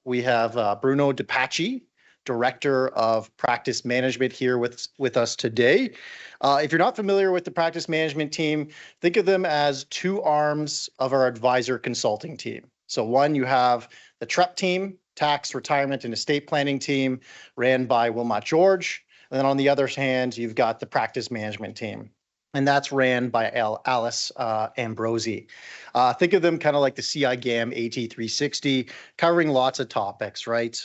We have Bruno DePaci, Director of Practice Management here with us today. If you're not familiar with the practice management team, think of them as two arms of our advisor consulting team. So one, you have the TREP team, Tax, Retirement, and Estate Planning team, ran by Wilmot George. And then on the other hand, you've got the practice management team, and that's ran by Alice Ambrosi. Think of them kind of like the CI GAM AT360, covering lots of topics, right?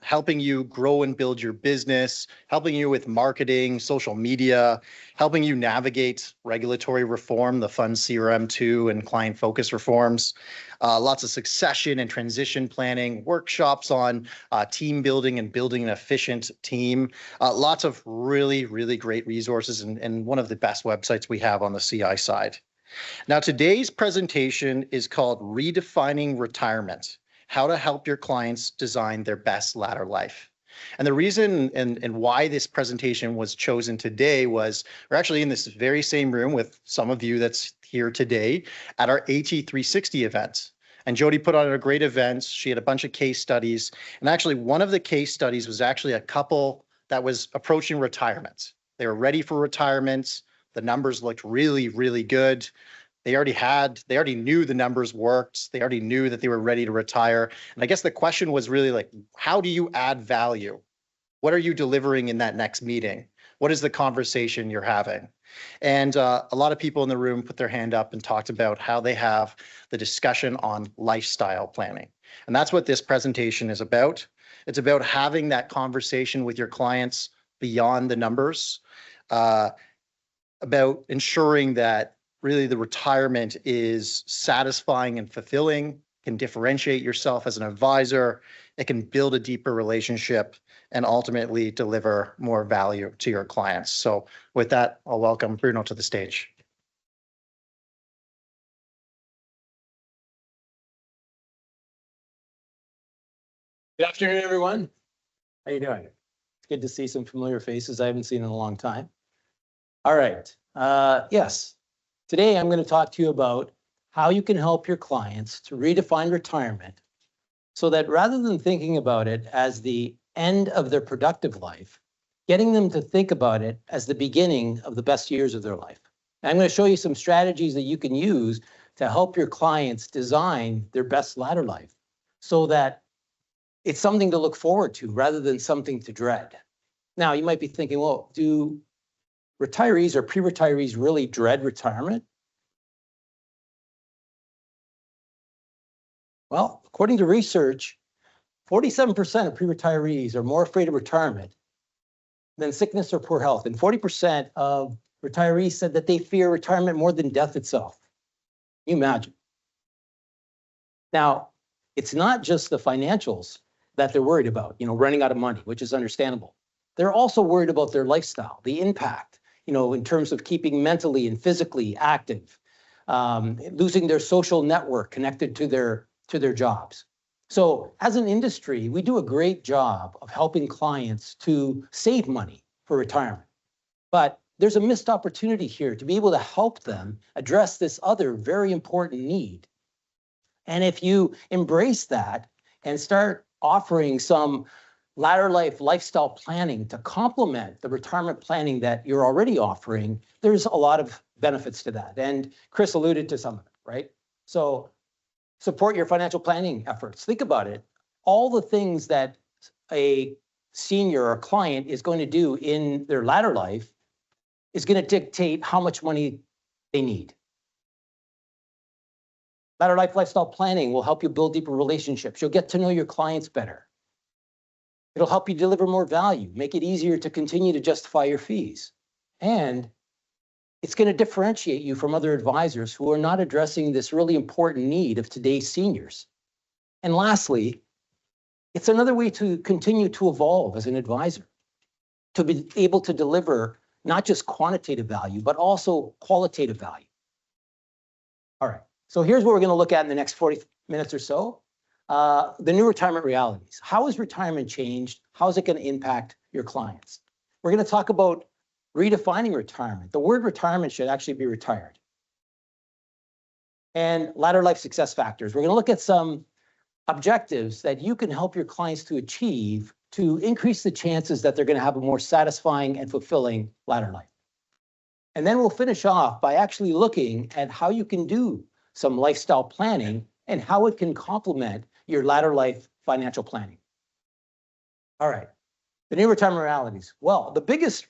Helping you grow and build your business, helping you with marketing, social media, helping you navigate regulatory reform, the Fund CRM2 and client focus reforms, lots of succession and transition planning, workshops on team building and building an efficient team, lots of really, really great resources and one of the best websites we have on the CI side. Now, today's presentation is called Redefining Retirement, how to help your clients design their best latter life. And the reason and why this presentation was chosen today was we're actually in this very same room with some of you that's here today at our AT360 event. And Jody put on a great event. She had a bunch of case studies. And actually, one of the case studies was actually a couple that was approaching retirement. They were ready for retirement. The numbers looked really, really good. They already knew the numbers worked. They already knew that they were ready to retire. And I guess the question was really like, how do you add value? What are you delivering in that next meeting? What is the conversation you're having? And a lot of people in the room put their hand up and talked about how they have the discussion on lifestyle planning. And that's what this presentation is about. It's about having that conversation with your clients beyond the numbers, about ensuring that really the retirement is satisfying and fulfilling, can differentiate yourself as an advisor, it can build a deeper relationship and ultimately deliver more value to your clients. So with that, I'll welcome Bruno to the stage. Good afternoon, everyone. How you doing? It's good to see some familiar faces I haven't seen in a long time. All right. Yes. Today, I'm going to talk to you about how you can help your clients to redefine retirement so that rather than thinking about it as the end of their productive life, getting them to think about it as the beginning of the best years of their life. And I'm going to show you some strategies that you can use to help your clients design their best latter life so that it's something to look forward to rather than something to dread. Now, you might be thinking, well, do retirees or pre-retirees really dread retirement? Well, according to research, 47% of pre-retirees are more afraid of retirement than sickness or poor health. And 40% of retirees said that they fear retirement more than death itself. Can you imagine? Now, it's not just the financials that they're worried about, running out of money, which is understandable. They're also worried about their lifestyle, the impact, in terms of keeping mentally and physically active, losing their social network connected to their jobs. So as an industry, we do a great job of helping clients to save money for retirement. But there's a missed opportunity here to be able to help them address this other very important need. And if you embrace that and start offering some latter life lifestyle planning to complement the retirement planning that you're already offering, there's a lot of benefits to that. And Chris alluded to some of it, right? So support your financial planning efforts. Think about it. All the things that a senior or client is going to do in their latter life is going to dictate how much money they need. Latter life lifestyle planning will help you build deeper relationships. You'll get to know your clients better. It'll help you deliver more value, make it easier to continue to justify your fees. And it's going to differentiate you from other advisors who are not addressing this really important need of today's seniors. And lastly, it's another way to continue to evolve as an advisor, to be able to deliver not just quantitative value, but also qualitative value. All right, so here's what we're going to look at in the next 40 minutes or so. The new retirement realities. How has retirement changed? How is it going to impact your clients? We're going to talk about redefining retirement. The word retirement should actually be retired. And latter life success factors. We're going to look at some objectives that you can help your clients to achieve to increase the chances that they're going to have a more satisfying and fulfilling latter life. And then we'll finish off by actually looking at how you can do some lifestyle planning and how it can complement your latter life financial planning. All right, the new retirement realities. Well, the biggest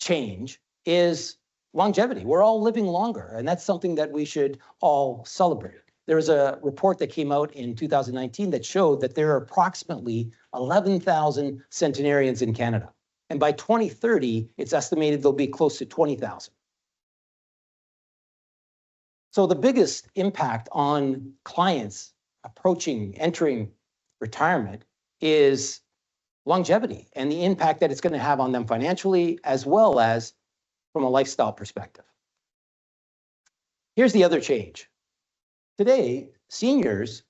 change is longevity. We're all living longer, and that's something that we should all celebrate. There was a report that came out in 2019 that showed that there are approximately 11,000 centenarians in Canada. And by 2030, it's estimated there'll be close to 20,000. So the biggest impact on clients entering retirement is longevity and the impact that it's going to have on them financially, as well as from a lifestyle perspective. Here's the other change. Today, seniors,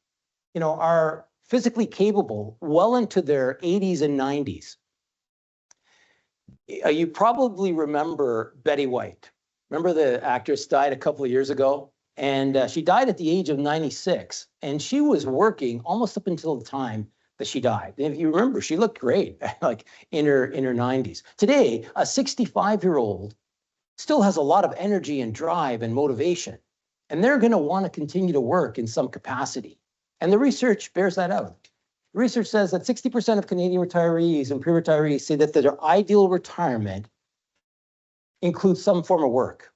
are physically capable well into their 80s and 90s. You probably remember Betty White. Remember the actress died a couple of years ago? And she died at the age of 96. And she was working almost up until the time that she died. And if you remember, she looked great, like in her 90s. Today, a 65-year-old still has a lot of energy and drive and motivation. And they're going to want to continue to work in some capacity. And the research bears that out. Research says that 60% of Canadian retirees and pre-retirees say that their ideal retirement includes some form of work.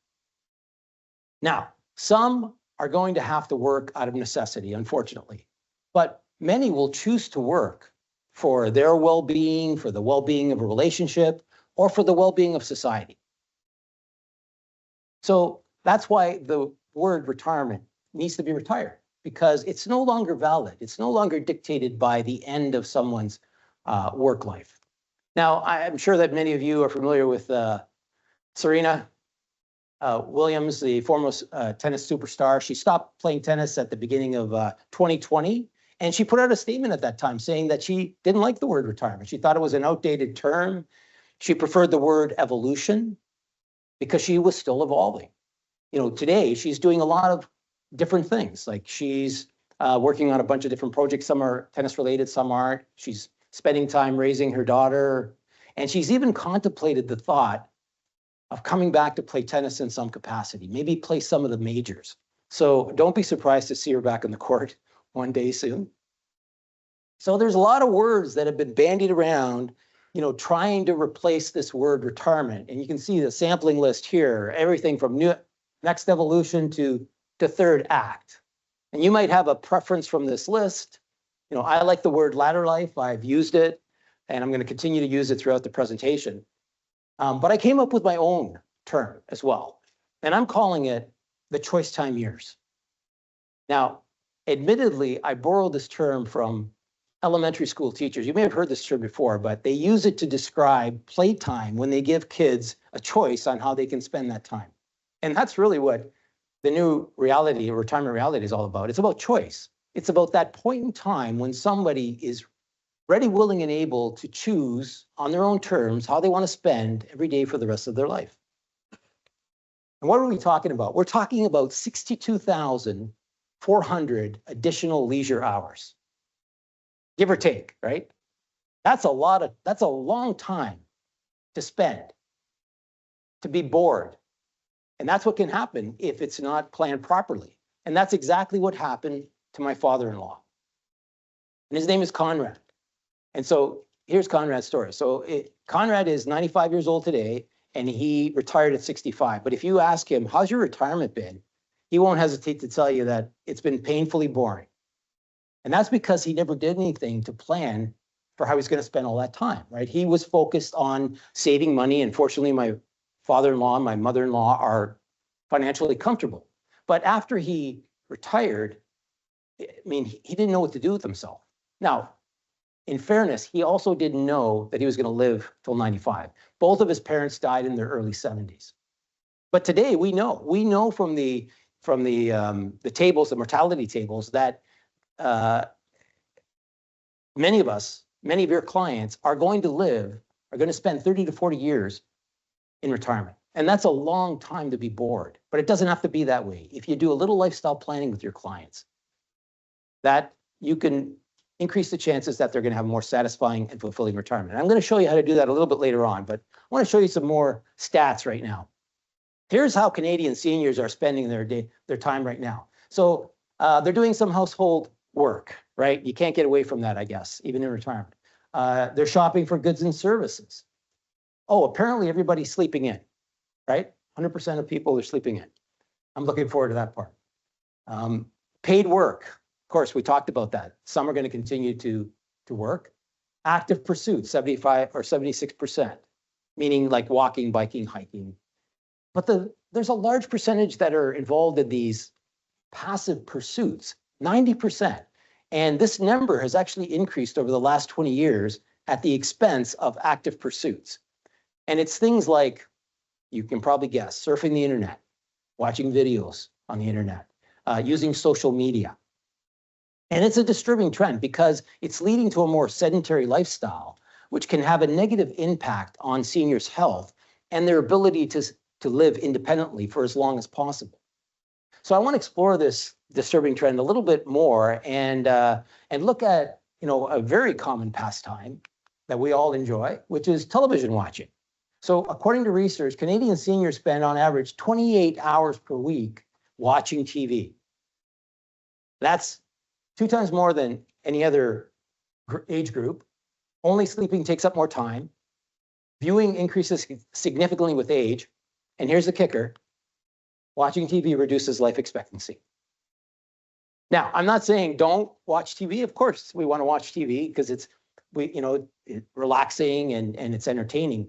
Now, some are going to have to work out of necessity, unfortunately, but many will choose to work for their well-being, for the well-being of a relationship, or for the well-being of society. So that's why the word retirement needs to be retired, because it's no longer valid. It's no longer dictated by the end of someone's work life. Now, I'm sure that many of you are familiar with Serena Williams, the former tennis superstar. She stopped playing tennis at the beginning of 2020, and she put out a statement at that time saying that she didn't like the word retirement. She thought it was an outdated term. She preferred the word evolution because she was still evolving. Today she's doing a lot of different things. Like she's working on a bunch of different projects. Some are tennis related, some aren't. She's spending time raising her daughter. And she's even contemplated the thought of coming back to play tennis in some capacity, maybe play some of the majors. So don't be surprised to see her back in the court one day soon. So there's a lot of words that have been bandied around, trying to replace this word retirement. And you can see the sampling list here, everything from next evolution to third act. And you might have a preference from this list. I like the word latter life. I've used it, and I'm going to continue to use it throughout the presentation. But I came up with my own term as well, and I'm calling it the choice time years. Now, admittedly, I borrowed this term from elementary school teachers. You may have heard this term before, but they use it to describe playtime when they give kids a choice on how they can spend that time. And that's really what the new reality, or retirement reality, is all about. It's about choice. It's about that point in time when somebody is ready, willing, and able to choose on their own terms how they want to spend every day for the rest of their life. And what are we talking about? We're talking about 62,400 additional leisure hours, give or take, right? That's a long time to spend, to be bored. And that's what can happen if it's not planned properly. And that's exactly what happened to my father-in-law. And his name is Conrad. And so here's Conrad's story. So Conrad is 95 years old today, and he retired at 65. But if you ask him, how's your retirement been? He won't hesitate to tell you that it's been painfully boring. And that's because he never did anything to plan for how he's going to spend all that time, right? He was focused on saving money. And fortunately, my father-in-law and my mother-in-law are financially comfortable. But after he retired, he didn't know what to do with himself. Now, in fairness, he also didn't know that he was going to live till 95. Both of his parents died in their early 70s. But today we know from the tables, the mortality tables, that many of your clients are going to spend 30 to 40 years in retirement. And that's a long time to be bored, but it doesn't have to be that way. If you do a little lifestyle planning with your clients, that you can increase the chances that they're going to have a more satisfying and fulfilling retirement. I'm going to show you how to do that a little bit later on, but I want to show you some more stats right now. Here's how Canadian seniors are spending their time right now. So they're doing some household work, right? You can't get away from that, I guess, even in retirement. They're shopping for goods and services. Oh, apparently everybody's sleeping in, right? 100% of people are sleeping in. I'm looking forward to that part. Paid work. Of course, we talked about that. Some are going to continue to work. Active pursuits, 75 or 76%, meaning like walking, biking, hiking. But there's a large percentage that are involved in these passive pursuits, 90%. And this number has actually increased over the last 20 years at the expense of active pursuits. And it's things like, you can probably guess, surfing the internet, watching videos on the internet, using social media. And it's a disturbing trend because it's leading to a more sedentary lifestyle, which can have a negative impact on seniors' health and their ability to live independently for as long as possible. So I want to explore this disturbing trend a little bit more and look at, a very common pastime that we all enjoy, which is television watching. So according to research, Canadian seniors spend on average 28 hours per week watching TV. That's 2 times more than any other age group. Only sleeping takes up more time. Viewing increases significantly with age. And here's the kicker: watching TV reduces life expectancy. Now, I'm not saying don't watch TV. Of course, we want to watch TV because it's relaxing and it's entertaining.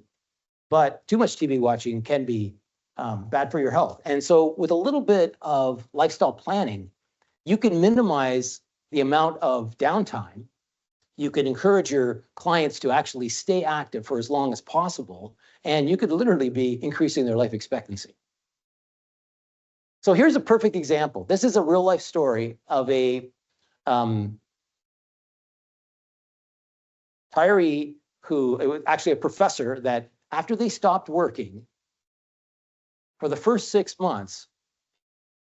But too much TV watching can be bad for your health. And so with a little bit of lifestyle planning, you can minimize the amount of downtime. You can encourage your clients to actually stay active for as long as possible. And you could literally be increasing their life expectancy. So here's a perfect example. This is a real life story of a retiree who, it was actually a professor, that after they stopped working, for the first 6 months,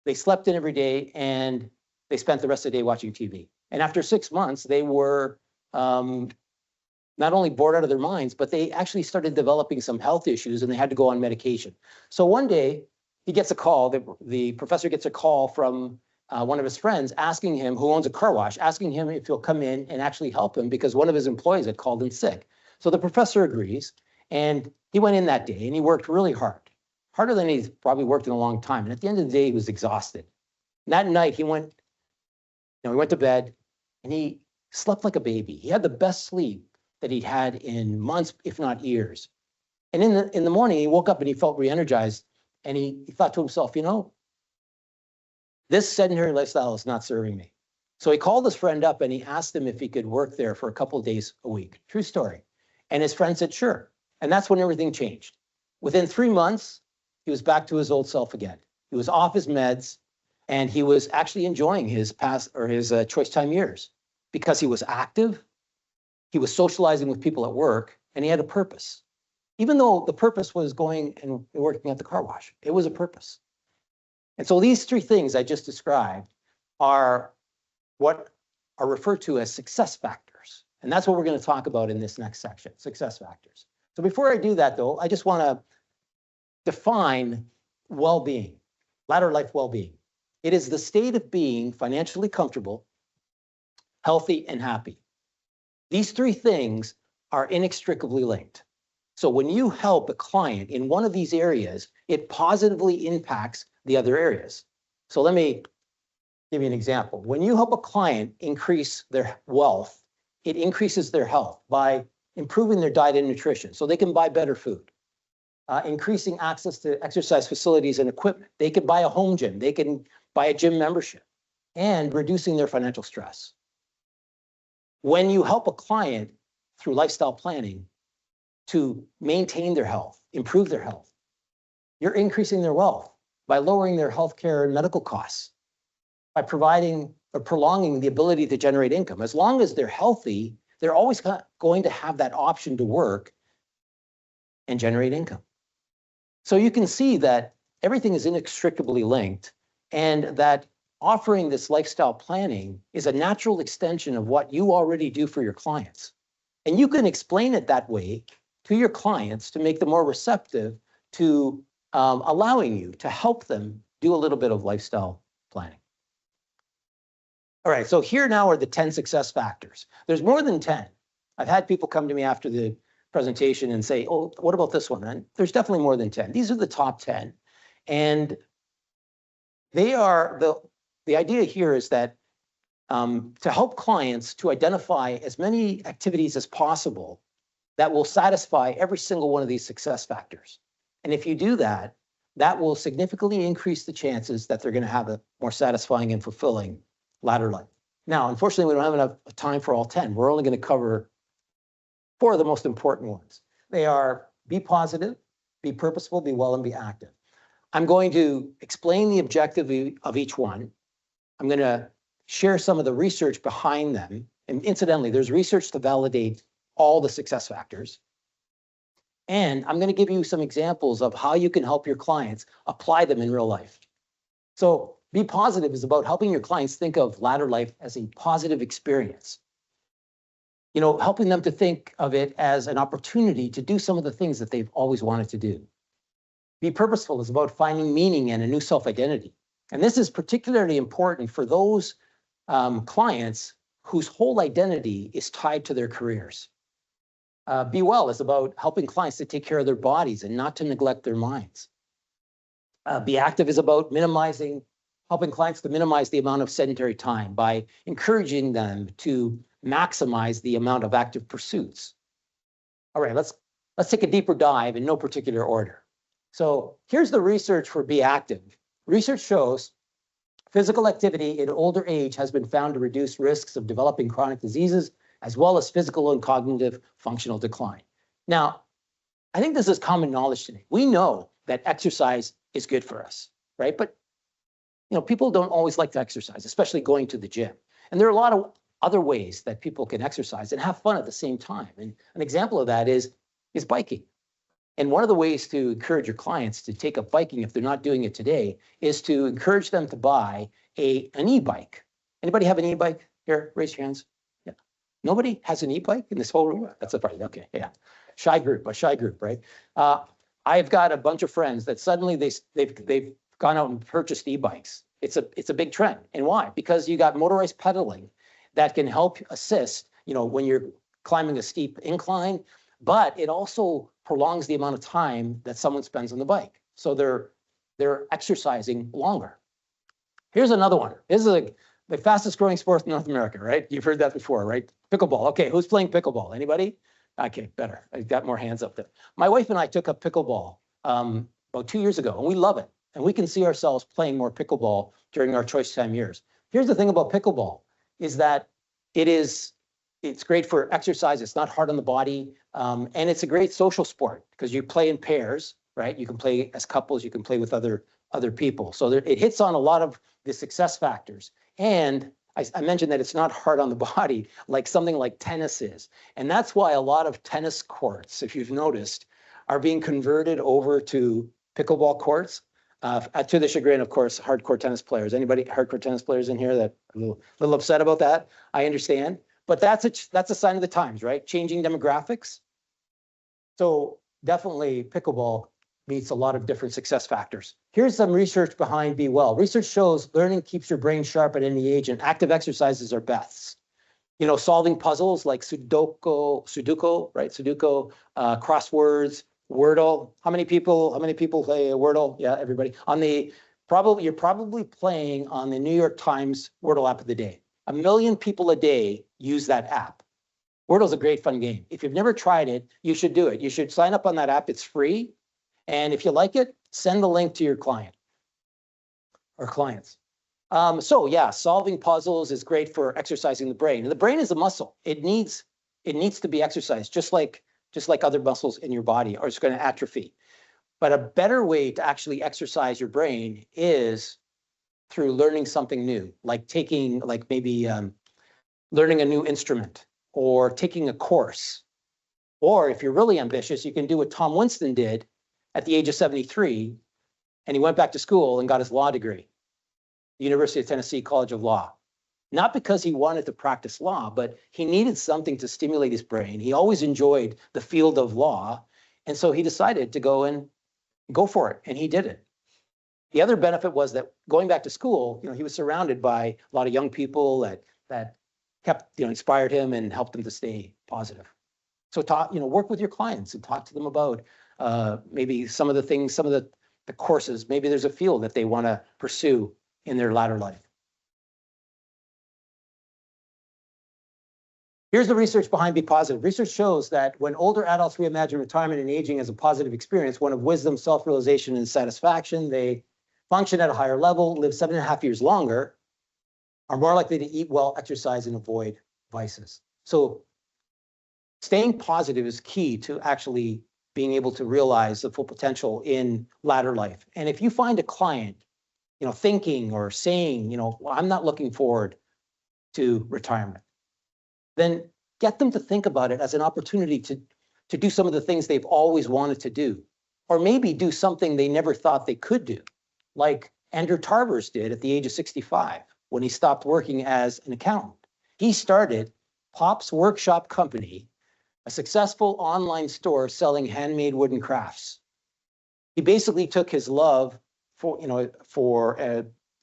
they slept in every day and they spent the rest of the day watching TV. And after 6 months, they were not only bored out of their minds, but they actually started developing some health issues and they had to go on medication. So one day he gets a call, the professor gets a call from one of his friends asking him, who owns a car wash, asking him if he'll come in and actually help him because one of his employees had called in sick. So the professor agrees, and he went in that day and he worked really hard, harder than he's probably worked in a long time. And at the end of the day, he was exhausted. And that night he went to bed and he slept like a baby. He had the best sleep that he'd had in months, if not years. And in the morning, he woke up and he felt re-energized, and he thought to himself, this sedentary lifestyle is not serving me. So he called his friend up and he asked him if he could work there for a couple of days a week. True story. And his friend said, sure. And that's when everything changed. Within 3 months, he was back to his old self again. He was off his meds, and he was actually enjoying his choice time years because he was active, he was socializing with people at work, and he had a purpose. Even though the purpose was going and working at the car wash, it was a purpose. And so these 3 things I just described are what are referred to as success factors. And that's what we're going to talk about in this next section, success factors. So before I do that, though, I just want to define well-being, latter life well-being. It is the state of being financially comfortable, healthy, and happy. These 3 things are inextricably linked. So when you help a client in one of these areas, it positively impacts the other areas. So let me give you an example. When you help a client increase their wealth, it increases their health by improving their diet and nutrition so they can buy better food, increasing access to exercise facilities and equipment. They can buy a home gym, they can buy a gym membership, and reducing their financial stress. When you help a client through lifestyle planning to maintain their health, improve their health, you're increasing their wealth by lowering their healthcare and medical costs, by providing or prolonging the ability to generate income. As long as they're healthy, they're always going to have that option to work and generate income. So you can see that everything is inextricably linked, and that offering this lifestyle planning is a natural extension of what you already do for your clients. And you can explain it that way to your clients to make them more receptive to allowing you to help them do a little bit of lifestyle planning. All right, so here now are the 10 success factors. There's more than 10. I've had people come to me after the presentation and say, oh, what about this one? And there's definitely more than 10. These are the top 10. And they are, the idea here is that to help clients to identify as many activities as possible that will satisfy every single one of these success factors. And if you do that, that will significantly increase the chances that they're going to have a more satisfying and fulfilling latter life. Now, unfortunately, we don't have enough time for all 10. We're only going to cover 4 of the most important ones. They are be positive, be purposeful, be well, and be active. I'm going to explain the objective of each one. I'm going to share some of the research behind them. And incidentally, there's research to validate all the success factors. And I'm going to give you some examples of how you can help your clients apply them in real life. So be positive is about helping your clients think of latter life as a positive experience. You know, helping them to think of it as an opportunity to do some of the things that they've always wanted to do. Be purposeful is about finding meaning and a new self-identity. And this is particularly important for those clients whose whole identity is tied to their careers. Be well is about helping clients to take care of their bodies and not to neglect their minds. Be active is about helping clients to minimize the amount of sedentary time by encouraging them to maximize the amount of active pursuits. All right, let's take a deeper dive in no particular order. So here's the research for Be Active. Research shows physical activity in older age has been found to reduce risks of developing chronic diseases, as well as physical and cognitive functional decline. Now, I think this is common knowledge today. We know that exercise is good for us, right? But people don't always like to exercise, especially going to the gym. And there are a lot of other ways that people can exercise and have fun at the same time. And an example of that is biking. And one of the ways to encourage your clients to take up biking, if they're not doing it today, is to encourage them to buy an e-bike. Anybody have an e-bike here? Raise your hands. Yeah. Nobody has an e-bike in this whole room? That's a part. Okay, yeah. A shy group, right? I've got a bunch of friends that suddenly they've gone out and purchased e-bikes. It's a big trend. And why? Because you got motorized pedaling that can help assist, when you're climbing a steep incline, but it also prolongs the amount of time that someone spends on the bike. So they're exercising longer. Here's another one. This is the fastest growing sport in North America, right? You've heard that before, right? Pickleball. Okay, who's playing pickleball? Anybody? Okay, better. I got more hands up there. My wife and I took up pickleball about 2 years ago, and we love it. And we can see ourselves playing more pickleball during our choice time years. Here's the thing about pickleball is that it's great for exercise. It's not hard on the body. And it's a great social sport because you play in pairs, right? You can play as couples, you can play with other people. So it hits on a lot of the success factors. And I mentioned that it's not hard on the body like something like tennis is. And that's why a lot of tennis courts, if you've noticed, are being converted over to pickleball courts. To the chagrin, of course, hardcore tennis players. Anybody hardcore tennis players in here that are a little upset about that? I understand. But that's a sign of the times, right? Changing demographics. So definitely pickleball meets a lot of different success factors. Here's some research behind Be Well. Research shows learning keeps your brain sharp at any age, and active exercises are best. Solving puzzles like Sudoku, right? Sudoku, crosswords, Wordle. How many people play Wordle? Yeah, everybody. You're probably playing on the New York Times Wordle app of the day. 1 million people a day use that app. Wordle's a great fun game. If you've never tried it, you should do it. You should sign up on that app. It's free. And if you like it, send the link to your client or clients. So yeah, solving puzzles is great for exercising the brain. And the brain is a muscle. It needs to be exercised, just like other muscles in your body, or it's going to atrophy. But a better way to actually exercise your brain is through learning something new, like maybe learning a new instrument or taking a course. Or if you're really ambitious, you can do what Tom Winston did at the age of 73, and he went back to school and got his law degree. the University of Tennessee College of Law. Not because he wanted to practice law, but he needed something to stimulate his brain. He always enjoyed the field of law. And so he decided to go for it, and he did it. The other benefit was that going back to school, he was surrounded by a lot of young people that kept, inspired him and helped him to stay positive. So work with your clients and talk to them about maybe some of the things, some of the courses, maybe there's a field that they want to pursue in their latter life. Here's the research behind Be Positive. Research shows that when older adults reimagine retirement and aging as a positive experience, one of wisdom, self-realization, and satisfaction, they function at a higher level, live 7.5 years longer, are more likely to eat well, exercise, and avoid vices. So staying positive is key to actually being able to realize the full potential in latter life. And if you find a client, thinking or saying, well, I'm not looking forward to retirement, then get them to think about it as an opportunity to do some of the things they've always wanted to do, or maybe do something they never thought they could do, like Andrew Tarvers did at the age of 65 when he stopped working as an accountant. He started Pop's Workshop Company, a successful online store selling handmade wooden crafts. He basically took his love for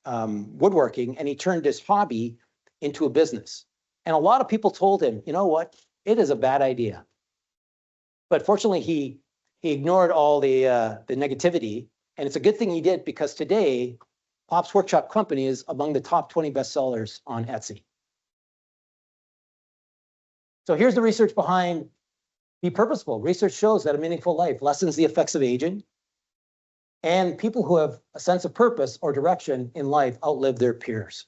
woodworking, and he turned his hobby into a business. And a lot of people told him, you know what, it is a bad idea. But fortunately, he ignored all the negativity. And it's a good thing he did, because today, Pop's Workshop Company is among the top 20 bestsellers on Etsy. So here's the research behind Be Purposeful. Research shows that a meaningful life lessens the effects of aging, and people who have a sense of purpose or direction in life outlive their peers.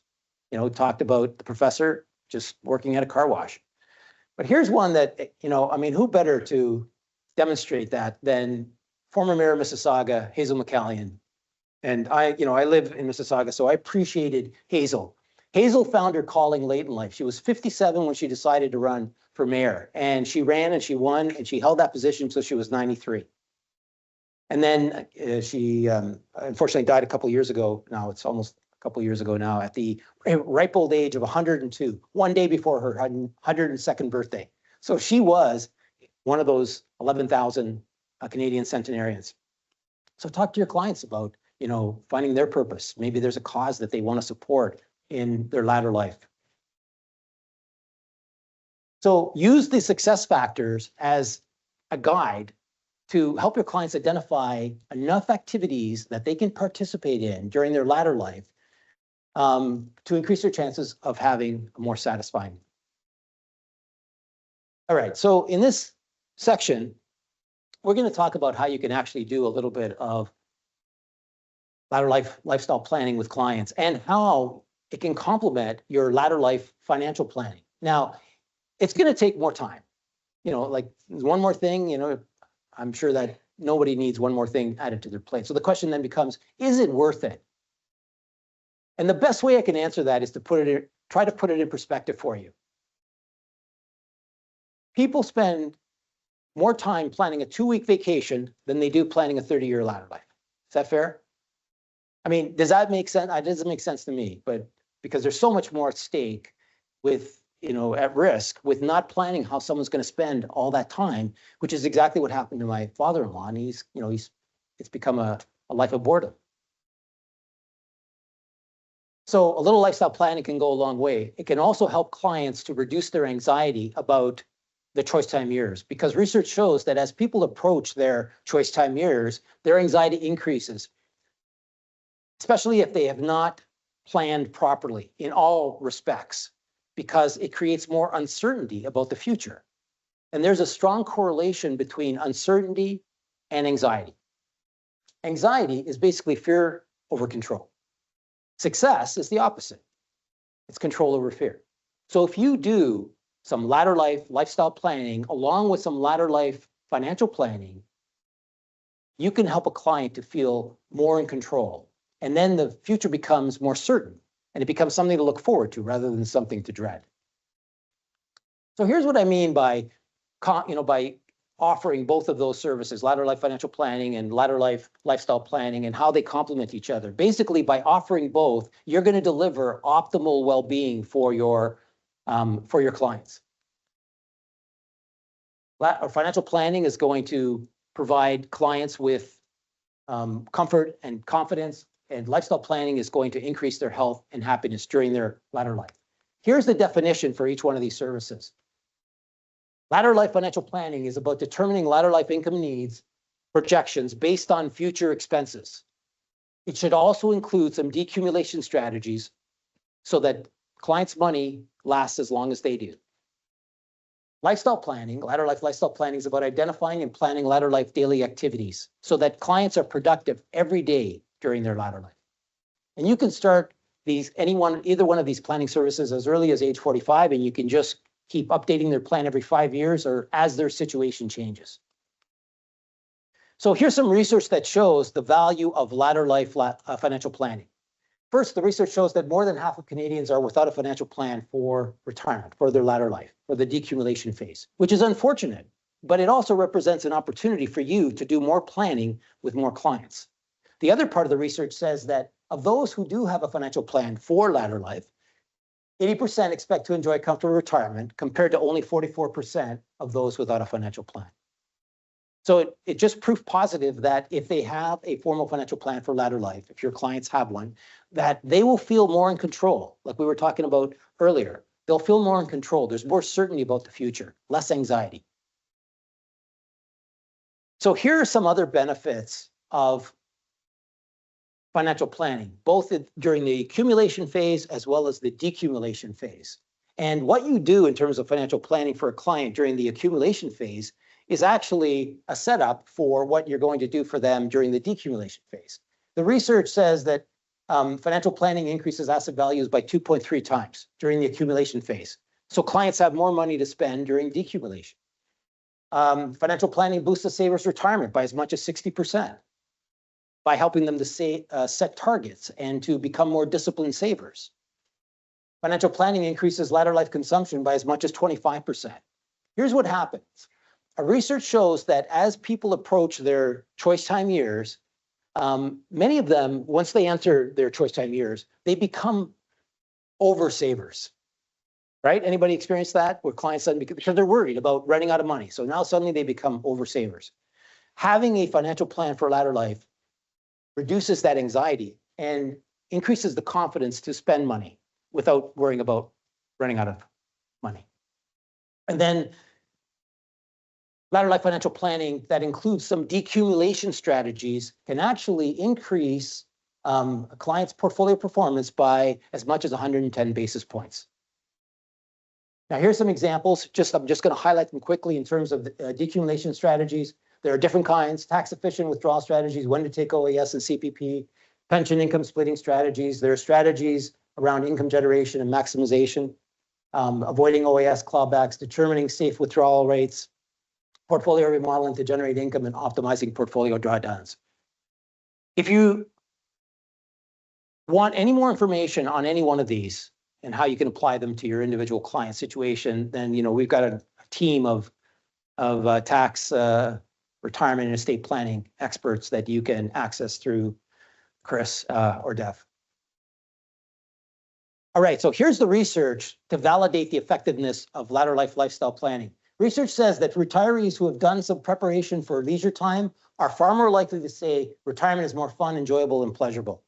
Talked about the professor just working at a car wash. But here's one that, who better to demonstrate that than former Mayor of Mississauga, Hazel McCallion. And I live in Mississauga, so I appreciated Hazel. Hazel found her calling late in life. She was 57 when she decided to run for mayor, and she ran and she won, and she held that position until she was 93. And then she unfortunately died a couple years ago. Now it's almost a couple years ago now, at the ripe old age of 102, one day before her 102nd birthday. So she was one of those 11,000 Canadian centenarians. So talk to your clients about, finding their purpose. Maybe there's a cause that they want to support in their latter life. So use the success factors as a guide to help your clients identify enough activities that they can participate in during their latter life to increase their chances of having a more satisfying. All right, so in this section, we're going to talk about how you can actually do a little bit of latter life lifestyle planning with clients, and how it can complement your latter life financial planning. Now, it's going to take more time. Like one more thing, I'm sure that nobody needs one more thing added to their plate. So the question then becomes, is it worth it? And the best way I can answer that is to try to put it in perspective for you. People spend more time planning a 2-week vacation than they do planning a 30-year latter life. Is that fair? I mean, does that make sense? It doesn't make sense to me, but because there's so much more at stake with, at risk with not planning how someone's going to spend all that time, which is exactly what happened to my father-in-law. And it's become a life of boredom. So a little lifestyle planning can go a long way. It can also help clients to reduce their anxiety about the choice time years, because research shows that as people approach their choice time years, their anxiety increases, especially if they have not planned properly in all respects, because it creates more uncertainty about the future. And there's a strong correlation between uncertainty and anxiety. Anxiety is basically fear over control. Success is the opposite. It's control over fear. So if you do some latter life lifestyle planning along with some latter life financial planning, you can help a client to feel more in control. And then the future becomes more certain, and it becomes something to look forward to rather than something to dread. So here's what I mean by offering both of those services, latter life financial planning and latter life lifestyle planning, and how they complement each other. Basically, by offering both, you're going to deliver optimal well-being for your clients. Financial planning is going to provide clients with comfort and confidence, and lifestyle planning is going to increase their health and happiness during their latter life. Here's the definition for each one of these services. Latter life financial planning is about determining latter life income needs projections based on future expenses. It should also include some decumulation strategies so that clients' money lasts as long as they do. Lifestyle planning, latter life lifestyle planning, is about identifying and planning latter life daily activities so that clients are productive every day during their latter life. And you can start either one of these planning services as early as age 45, and you can just keep updating their plan every 5 years or as their situation changes. So here's some research that shows the value of latter life financial planning. First, the research shows that more than half of Canadians are without a financial plan for retirement, for their latter life, for the decumulation phase, which is unfortunate, but it also represents an opportunity for you to do more planning with more clients. The other part of the research says that of those who do have a financial plan for latter life, 80% expect to enjoy a comfortable retirement compared to only 44% of those without a financial plan. So it just proof positive that if they have a formal financial plan for latter life, if your clients have one, that they will feel more in control. Like we were talking about earlier, they'll feel more in control. There's more certainty about the future, less anxiety. So here are some other benefits of financial planning, both during the accumulation phase as well as the decumulation phase. And what you do in terms of financial planning for a client during the accumulation phase is actually a setup for what you're going to do for them during the decumulation phase. The research says that financial planning increases asset values by 2.3 times during the accumulation phase. So clients have more money to spend during decumulation. Financial planning boosts a saver's retirement by as much as 60%. By helping them to set targets and to become more disciplined savers. Financial planning increases latter life consumption by as much as 25%. Here's what happens. Research shows that as people approach their choice time years, many of them, once they enter their choice time years, they become over savers, right? Anybody experience that? Where clients suddenly, because they're worried about running out of money. So now suddenly they become over savers. Having a financial plan for latter life reduces that anxiety and increases the confidence to spend money without worrying about running out of money. And then latter life financial planning that includes some decumulation strategies can actually increase a client's portfolio performance by as much as 110 basis points. Now, here's some examples. I'm just going to highlight them quickly in terms of the decumulation strategies. There are different kinds: tax-efficient withdrawal strategies, when to take OAS and CPP, pension income splitting strategies. There are strategies around income generation and maximization, avoiding OAS clawbacks, determining safe withdrawal rates, portfolio remodeling to generate income, and optimizing portfolio drawdowns. If you want any more information on any one of these and how you can apply them to your individual client situation, then we've got a team of tax, retirement, and estate planning experts that you can access through Chris or Dev. All right, so here's the research to validate the effectiveness of latter life lifestyle planning. Research says that retirees who have done some preparation for leisure time are far more likely to say retirement is more fun, enjoyable, and pleasurable.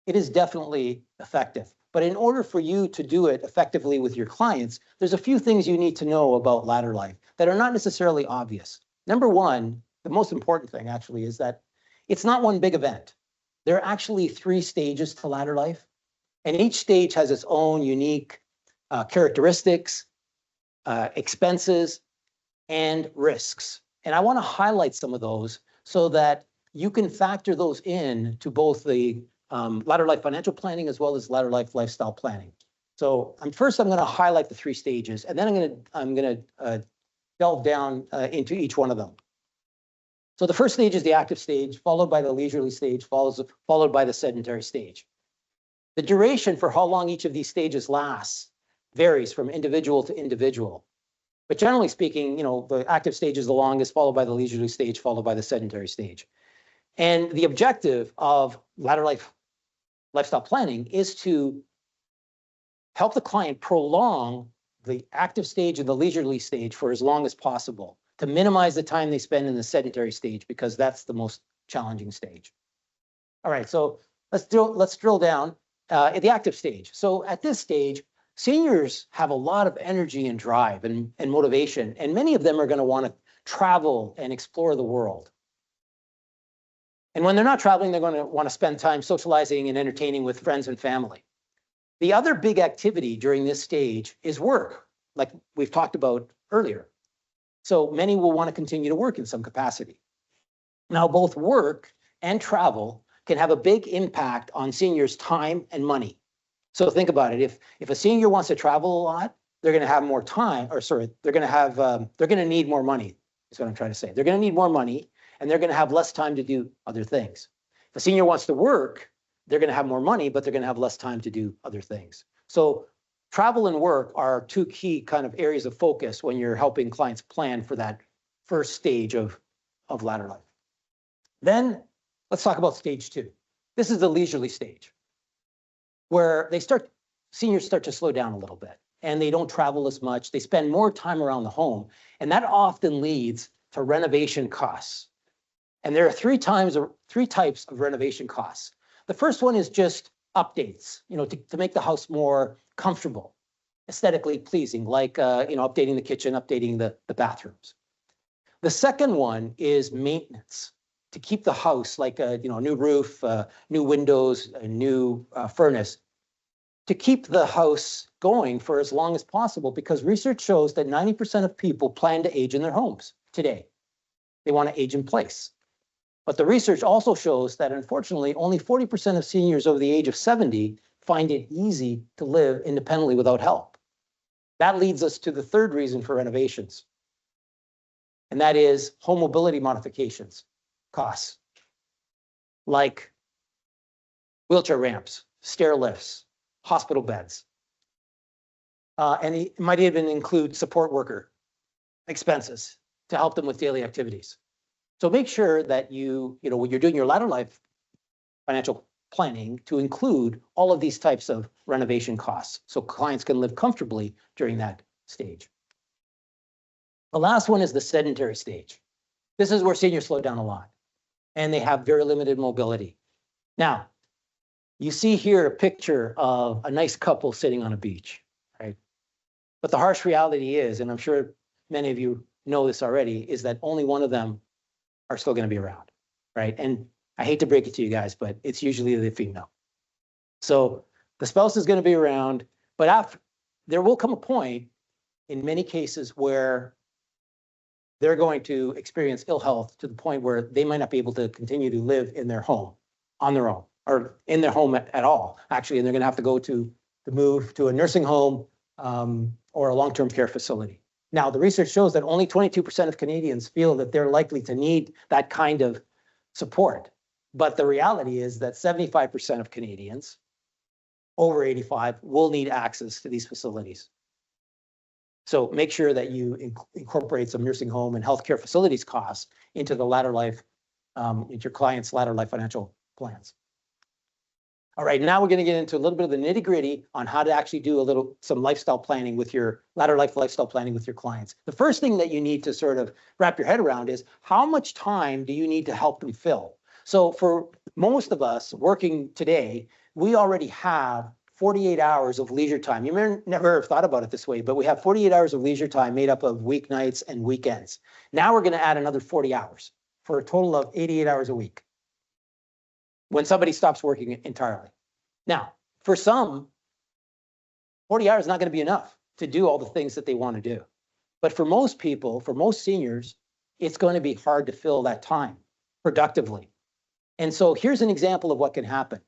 It is definitely effective. But in order for you to do it effectively with your clients, there's a few things you need to know about latter life that are not necessarily obvious. Number one, the most important thing actually is that it's not one big event. There are actually 3 stages to latter life, and each stage has its own unique characteristics, expenses, and risks. And I want to highlight some of those so that you can factor those in to both the latter life financial planning as well as latter life lifestyle planning. So first I'm going to highlight the 3 stages, and then I'm going to delve down into each one of them. So the first stage is the active stage, followed by the leisurely stage, followed by the sedentary stage. The duration for how long each of these stages lasts varies from individual to individual. But generally speaking, the active stage is the longest, followed by the leisurely stage, followed by the sedentary stage. And the objective of latter life lifestyle planning is to help the client prolong the active stage and the leisurely stage for as long as possible, to minimize the time they spend in the sedentary stage, because that's the most challenging stage. All right, so let's drill down at the active stage. So at this stage, seniors have a lot of energy and drive and motivation, and many of them are going to want to travel and explore the world. And when they're not traveling, they're going to want to spend time socializing and entertaining with friends and family. The other big activity during this stage is work, like we've talked about earlier. So many will want to continue to work in some capacity. Now, both work and travel can have a big impact on seniors' time and money. So think about it. If a senior wants to travel a lot, they're going to have more time, they're going to need more money, is what I'm trying to say. They're going to need more money, and they're going to have less time to do other things. If a senior wants to work, they're going to have more money, but they're going to have less time to do other things. So travel and work are two key kind of areas of focus when you're helping clients plan for that first stage of latter life. Then let's talk about stage 2. This is the leisurely stage, where seniors start to slow down a little bit, and they don't travel as much. They spend more time around the home, and that often leads to renovation costs. And there are three types of renovation costs. The first one is just updates, to make the house more comfortable, aesthetically pleasing, like updating the kitchen, updating the bathrooms. The second one is maintenance, to keep the house, like a new roof, new windows, a new furnace, to keep the house going for as long as possible, because research shows that 90% of people plan to age in their homes today. They want to age in place. But the research also shows that, unfortunately, only 40% of seniors over the age of 70 find it easy to live independently without help. That leads us to the third reason for renovations, and that is home mobility modifications costs, like wheelchair ramps, stair lifts, hospital beds. And it might even include support worker expenses to help them with daily activities. So make sure that when you're doing your latter life financial planning, to include all of these types of renovation costs, so clients can live comfortably during that stage. The last one is the sedentary stage. This is where seniors slow down a lot, and they have very limited mobility. Now, you see here a picture of a nice couple sitting on a beach, right? But the harsh reality is, and I'm sure many of you know this already, is that only one of them are still going to be around, right? And I hate to break it to you guys, but it's usually the female. So the spouse is going to be around, but there will come a point in many cases where they're going to experience ill health to the point where they might not be able to continue to live in their home on their own, or in their home at all, actually, and they're going to have to go to move to a nursing home or a long-term care facility. Now, the research shows that only 22% of Canadians feel that they're likely to need that kind of support. But the reality is that 75% of Canadians over 85 will need access to these facilities. So make sure that you incorporate some nursing home and healthcare facilities costs into the latter life, into your client's latter life financial plans. All right, now we're going to get into a little bit of the nitty gritty on how to actually do some lifestyle planning with your latter life lifestyle planning with your clients. The first thing that you need to sort of wrap your head around is, how much time do you need to help them fill? So for most of us working today, we already have 48 hours of leisure time. You may never have thought about it this way, but we have 48 hours of leisure time made up of weeknights and weekends. Now we're going to add another 40 hours for a total of 88 hours a week when somebody stops working entirely. Now, for some, 40 hours is not going to be enough to do all the things that they want to do. But for most people, for most seniors, it's going to be hard to fill that time productively. And so here's an example of what can happen.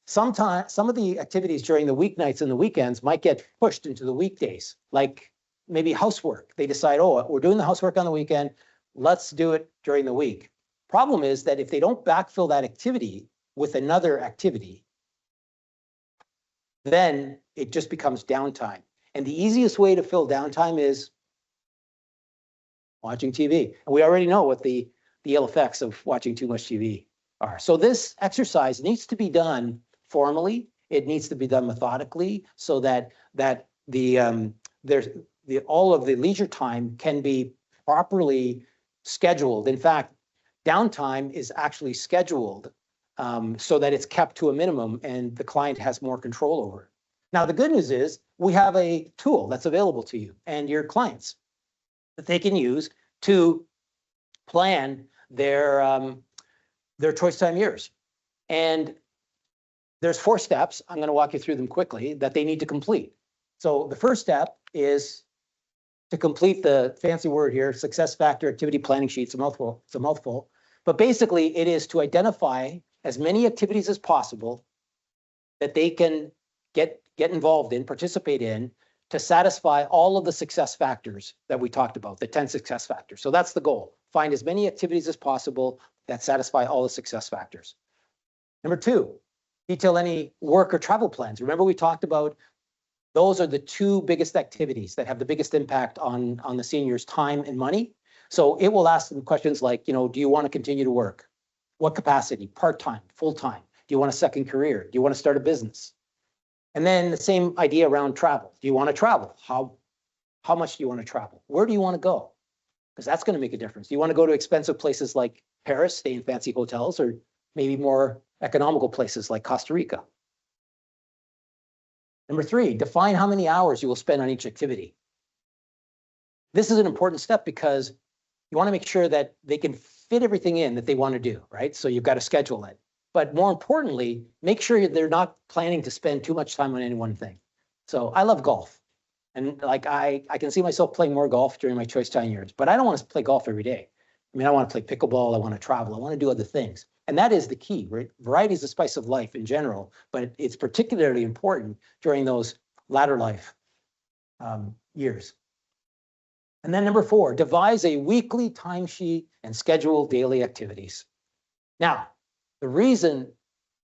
Sometimes some of the activities during the weeknights and the weekends might get pushed into the weekdays, like maybe housework. They decide, oh, we're doing the housework on the weekend, let's do it during the week. Problem is that if they don't backfill that activity with another activity, then it just becomes downtime. And the easiest way to fill downtime is watching TV. And we already know what the ill effects of watching too much TV are. So this exercise needs to be done formally. It needs to be done methodically so that all of the leisure time can be properly scheduled. In fact, downtime is actually scheduled so that it's kept to a minimum and the client has more control over it. Now, the good news is we have a tool that's available to you and your clients that they can use to plan their choice time years. And there's 4 steps. I'm going to walk you through them quickly that they need to complete. So the first step is to complete the fancy word here, success factor activity planning sheet. It's a mouthful. But basically, it is to identify as many activities as possible that they can get involved in, participate in, to satisfy all of the success factors that we talked about, the 10 success factors. So that's the goal. Find as many activities as possible that satisfy all the success factors. Number 2, detail any work or travel plans. Remember we talked about those are the 2 biggest activities that have the biggest impact on the senior's time and money. So it will ask them questions like, do you want to continue to work? What capacity? Part-time, full-time? Do you want a second career? Do you want to start a business? And then the same idea around travel. Do you want to travel? How much do you want to travel? Where do you want to go? Because that's going to make a difference. Do you want to go to expensive places like Paris, stay in fancy hotels, or maybe more economical places like Costa Rica? Number 3, define how many hours you will spend on each activity. This is an important step because you want to make sure that they can fit everything in that they want to do, right? So you've got to schedule it. But more importantly, make sure they're not planning to spend too much time on any one thing. So I love golf. And like I can see myself playing more golf during my choice time years, but I don't want to play golf every day. I mean, I want to play pickleball, I want to travel, I want to do other things. And that is the key, right? Variety is the spice of life in general, but it's particularly important during those latter life years. And then number 4, devise a weekly timesheet and schedule daily activities. Now, the reason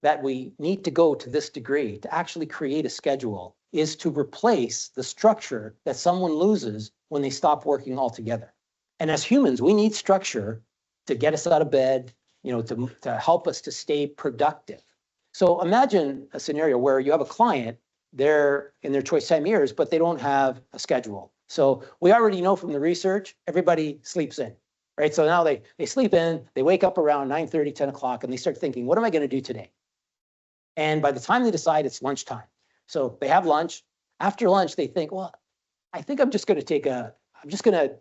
that we need to go to this degree to actually create a schedule is to replace the structure that someone loses when they stop working altogether. And as humans, we need structure to get us out of bed, to help us to stay productive. So imagine a scenario where you have a client, they're in their choice time years, but they don't have a schedule. So we already know from the research, everybody sleeps in, right? So now they sleep in, they wake up around 9:30, 10 o'clock, and they start thinking, what am I going to do today? And by the time they decide, it's lunchtime. So they have lunch. After lunch, they think, well, I think I'm just going to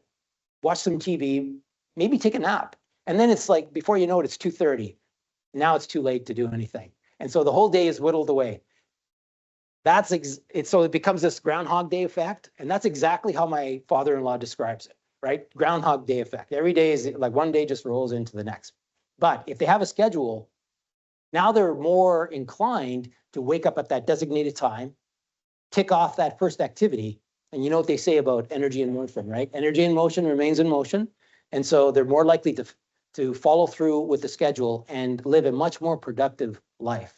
watch some TV, maybe take a nap. And then it's like, before you know it, it's 2:30. Now it's too late to do anything. And so the whole day is whittled away. So it becomes this Groundhog Day effect. And that's exactly how my father-in-law describes it, right? Groundhog Day effect. Every day is like one day just rolls into the next. But if they have a schedule, now they're more inclined to wake up at that designated time, tick off that first activity. And you know what they say about energy in motion, right? Energy in motion remains in motion. And so they're more likely to follow through with the schedule and live a much more productive life.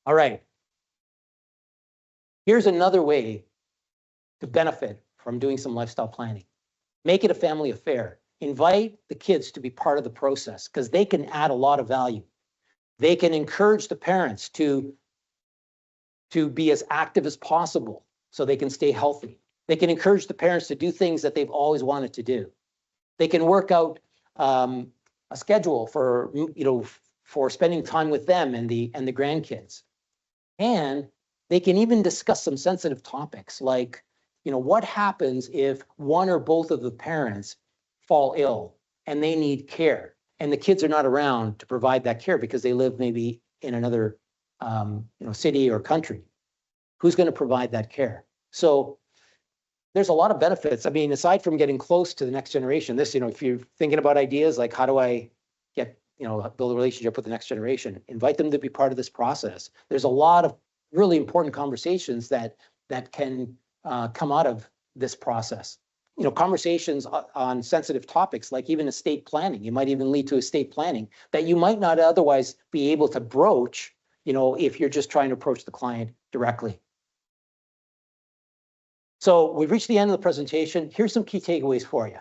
All right. Here's another way to benefit from doing some lifestyle planning. Make it a family affair. Invite the kids to be part of the process because they can add a lot of value. They can encourage the parents to be as active as possible so they can stay healthy. They can encourage the parents to do things that they've always wanted to do. They can work out a schedule for spending time with them and the grandkids. And they can even discuss some sensitive topics like, what happens if one or both of the parents fall ill and they need care and the kids are not around to provide that care because they live maybe in another city or country. Who's going to provide that care? So there's a lot of benefits. I mean, aside from getting close to the next generation, if you're thinking about ideas like how do I build a relationship with the next generation, invite them to be part of this process. There's a lot of really important conversations that can come out of this process. Conversations on sensitive topics, like even estate planning. You might even lead to estate planning that you might not otherwise be able to broach, if you're just trying to approach the client directly. So we've reached the end of the presentation. Here's some key takeaways for you.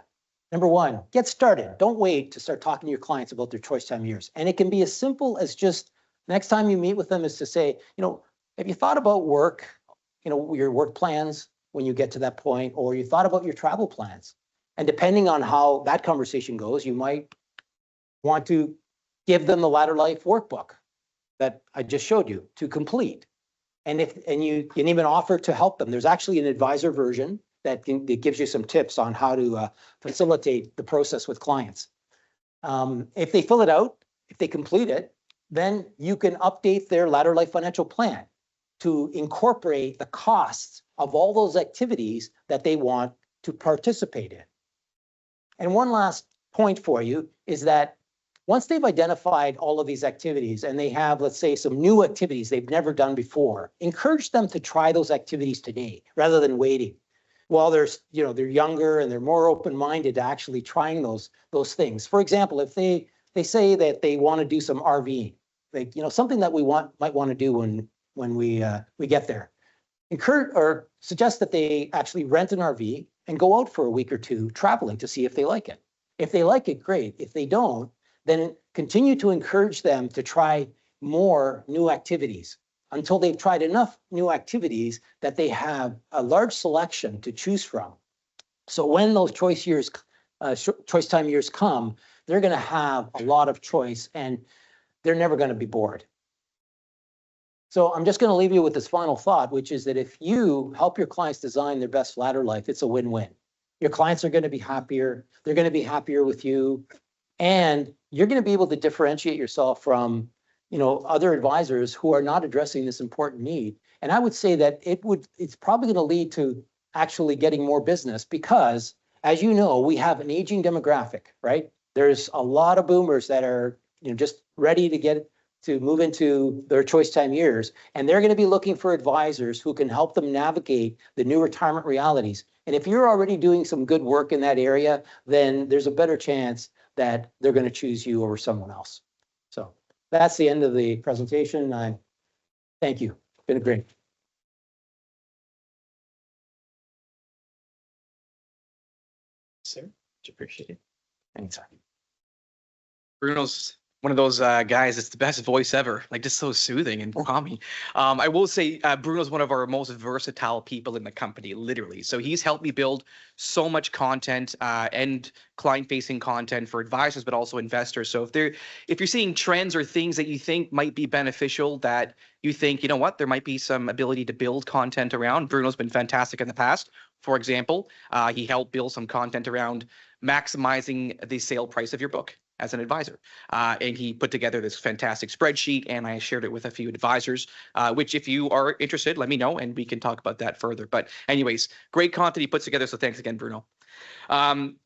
Number one, get started. Don't wait to start talking to your clients about their choice time years. And it can be as simple as just next time you meet with them is to say, have you thought about work, your work plans when you get to that point, or you thought about your travel plans? And depending on how that conversation goes, you might want to give them the Ladder Life workbook that I just showed you to complete. And you can even offer to help them. There's actually an advisor version that gives you some tips on how to facilitate the process with clients. If they fill it out, if they complete it, then you can update their Ladder Life financial plan to incorporate the costs of all those activities that they want to participate in. And one last point for you is that once they've identified all of these activities and they have, let's say, some new activities they've never done before, encourage them to try those activities today rather than waiting. While they're younger and they're more open-minded to actually trying those things. For example, if they say that they want to do some RVing, something that we might want to do when we get there. Encourage or suggest that they actually rent an RV and go out for a week or two traveling to see if they like it. If they like it, great. If they don't, then continue to encourage them to try more new activities until they've tried enough new activities that they have a large selection to choose from. So when those choice time years come, they're going to have a lot of choice and they're never going to be bored. So I'm just going to leave you with this final thought, which is that if you help your clients design their best ladder life, it's a win-win. Your clients are going to be happier. They're going to be happier with you. And you're going to be able to differentiate yourself from, other advisors who are not addressing this important need. And I would say that it's probably going to lead to actually getting more business because, as you know, we have an aging demographic, right? There's a lot of boomers that are, just ready to move into their choice time years. And they're going to be looking for advisors who can help them navigate the new retirement realities. And if you're already doing some good work in that area, then there's a better chance that they're going to choose you over someone else. So that's the end of the presentation. Thank you. It's been great. Sir, much appreciated. Anytime. Bruno's one of those guys. It's the best voice ever. Like just so soothing and calming. I will say Bruno's one of our most versatile people in the company, literally. So he's helped me build so much content and client-facing content for advisors, but also investors. So if you're seeing trends or things that you think might be beneficial, that you think, there might be some ability to build content around, Bruno's been fantastic in the past. For example, he helped build some content around maximizing the sale price of your book as an advisor. And he put together this fantastic spreadsheet and I shared it with a few advisors, which if you are interested, let me know and we can talk about that further. But anyways, great content he puts together. So thanks again, Bruno.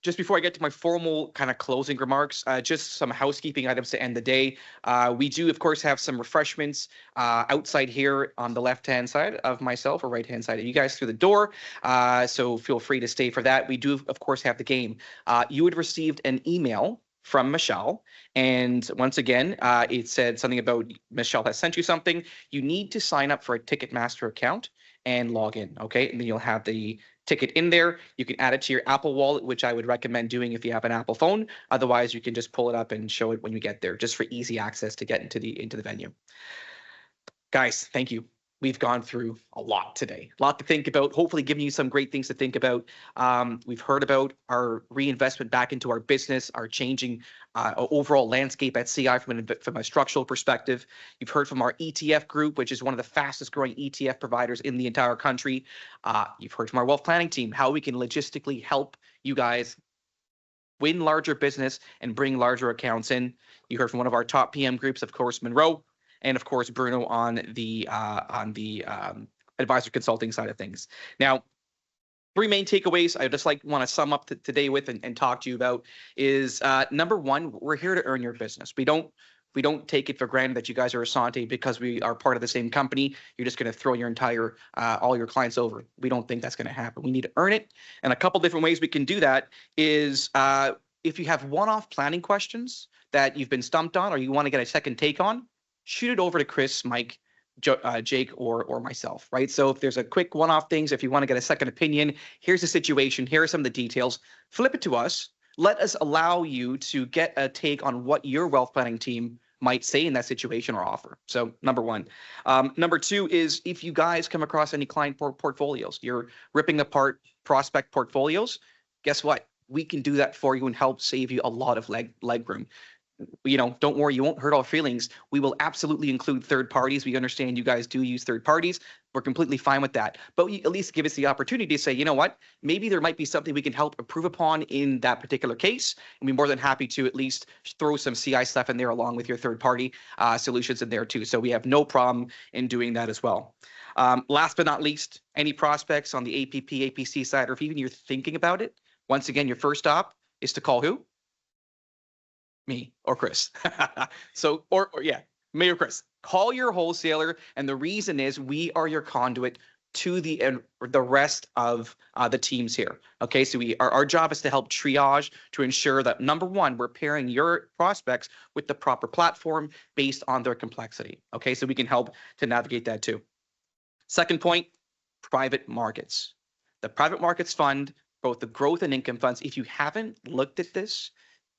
Just before I get to my formal kind of closing remarks, just some housekeeping items to end the day. We do, of course, have some refreshments outside here on the left-hand side of myself or right-hand side of you guys through the door. So feel free to stay for that. We do, of course, have the game. You would received an email from Michelle. And once again, it said something about Michelle has sent you something. You need to sign up for a Ticketmaster account and log in, okay? And then you'll have the ticket in there. You can add it to your Apple Wallet, which I would recommend doing if you have an Apple phone. Otherwise, you can just pull it up and show it when you get there, just for easy access to get into the venue. Guys, thank you. We've gone through a lot today, a lot to think about, hopefully giving you some great things to think about. We've heard about our reinvestment back into our business, our changing overall landscape at CI from a structural perspective. You've heard from our ETF group, which is one of the fastest growing ETF providers in the entire country. You've heard from our wealth planning team, how we can logistically help you guys win larger business and bring larger accounts in. You heard from one of our top PM groups, of course, Monroe. And of course, Bruno on the advisor consulting side of things. Now, three main takeaways I just want to sum up today with and talk to you about is number one, we're here to earn your business. We don't take it for granted that you guys are Asante because we are part of the same company. You're just going to throw your entire all your clients over. We don't think that's going to happen. We need to earn it. And a couple different ways we can do that is if you have one-off planning questions that you've been stumped on or you want to get a second take on, shoot it over to Chris, Mike, Jake or myself, right? So if there's a quick one-off things, if you want to get a second opinion, here's the situation, here are some of the details, flip it to us. Let us allow you to get a take on what your wealth planning team might say in that situation or offer. So number one. Number two is if you guys come across any client portfolios, you're ripping apart prospect portfolios, guess what? We can do that for you and help save you a lot of leg room. Don't worry, you won't hurt our feelings. We will absolutely include third parties. We understand you guys do use third parties. We're completely fine with that. But at least give us the opportunity to say, you know what, maybe there might be something we can help improve upon in that particular case. And we're more than happy to at least throw some CI stuff in there along with your third party solutions in there too. So we have no problem in doing that as well. Last but not least, any prospects on the APP, APC side, or if even you're thinking about it, once again, your first stop is to call who? Me or Chris. So, or yeah, me or Chris. Call your wholesaler, and the reason is we are your conduit to the rest of the teams here. Okay, so our job is to help triage to ensure that number one, we're pairing your prospects with the proper platform based on their complexity. Okay, so we can help to navigate that too. Second point, private markets. The private markets fund both the growth and income funds. If you haven't looked at this,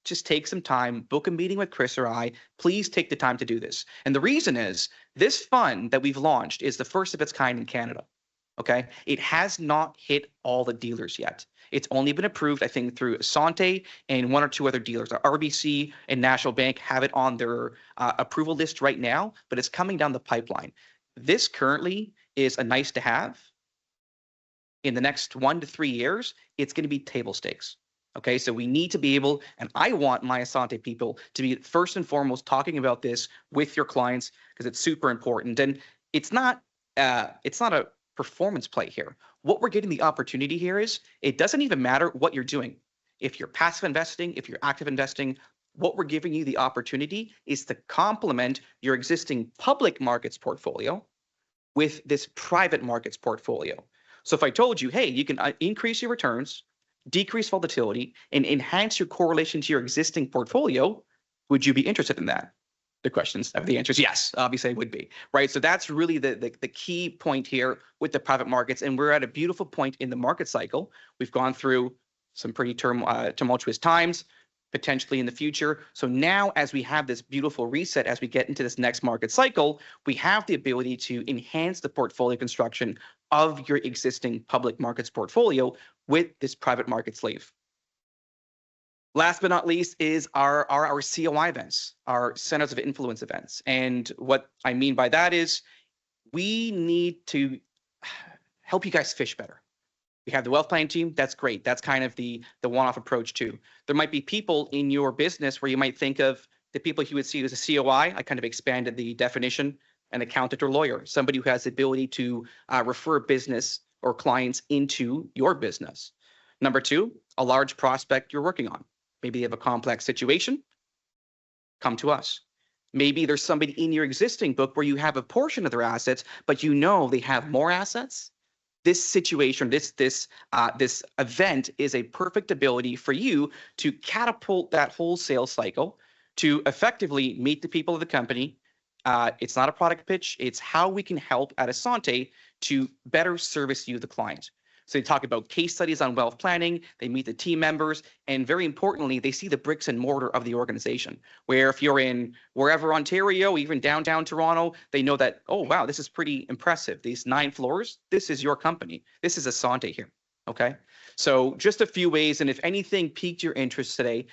just take some time, book a meeting with Chris or I. Please take the time to do this. And the reason is this fund that we've launched is the first of its kind in Canada. Okay, it has not hit all the dealers yet. It's only been approved, I think, through Asante and one or two other dealers. RBC and National Bank have it on their approval list right now, but it's coming down the pipeline. This currently is a nice to have. In the next 1 to 3 years, it's going to be table stakes. Okay, so we need to be able, and I want my Asante people to be first and foremost talking about this with your clients because it's super important. And it's not a performance play here. What we're getting the opportunity here is it doesn't even matter what you're doing. If you're passive investing, if you're active investing, what we're giving you the opportunity is to complement your existing public markets portfolio with this private markets portfolio. So if I told you, hey, you can increase your returns, decrease volatility, and enhance your correlation to your existing portfolio, would you be interested in that? The answer is yes, obviously I would be, right? So that's really the key point here with the private markets. And we're at a beautiful point in the market cycle. We've gone through some pretty tumultuous times, potentially in the future. So now as we have this beautiful reset, as we get into this next market cycle, we have the ability to enhance the portfolio construction of your existing public markets portfolio with this private market sleeve. Last but not least is our COI events, our centers of influence events. And what I mean by that is we need to help you guys fish better. We have the wealth planning team. That's great. That's kind of the one-off approach too. There might be people in your business where you might think of the people you would see as a COI. I kind of expanded the definition, an accountant or lawyer, somebody who has the ability to refer business or clients into your business. Number two, a large prospect you're working on. Maybe they have a complex situation. Come to us. Maybe there's somebody in your existing book where you have a portion of their assets, but you know they have more assets. This situation, this event is a perfect ability for you to catapult that whole sales cycle to effectively meet the people of the company. It's not a product pitch. It's how we can help at Asante to better service you, the client. So they talk about case studies on wealth planning, they meet the team members, and very importantly, they see the bricks and mortar of the organization, where if you're in wherever Ontario, even downtown Toronto, they know that, oh, wow, this is pretty impressive. These 9 floors, this is your company. This is Asante here, okay? So just a few ways, and if anything piqued your interest today,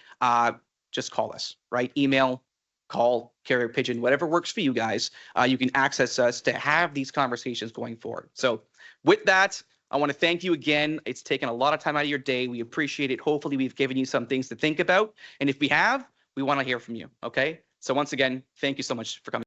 just call us, right? Email, call, carrier pigeon, whatever works for you guys. You can access us to have these conversations going forward. So with that, I want to thank you again. It's taken a lot of time out of your day. We appreciate it. Hopefully we've given you some things to think about. And if we have, we want to hear from you. Okay. So once again, thank you so much for coming.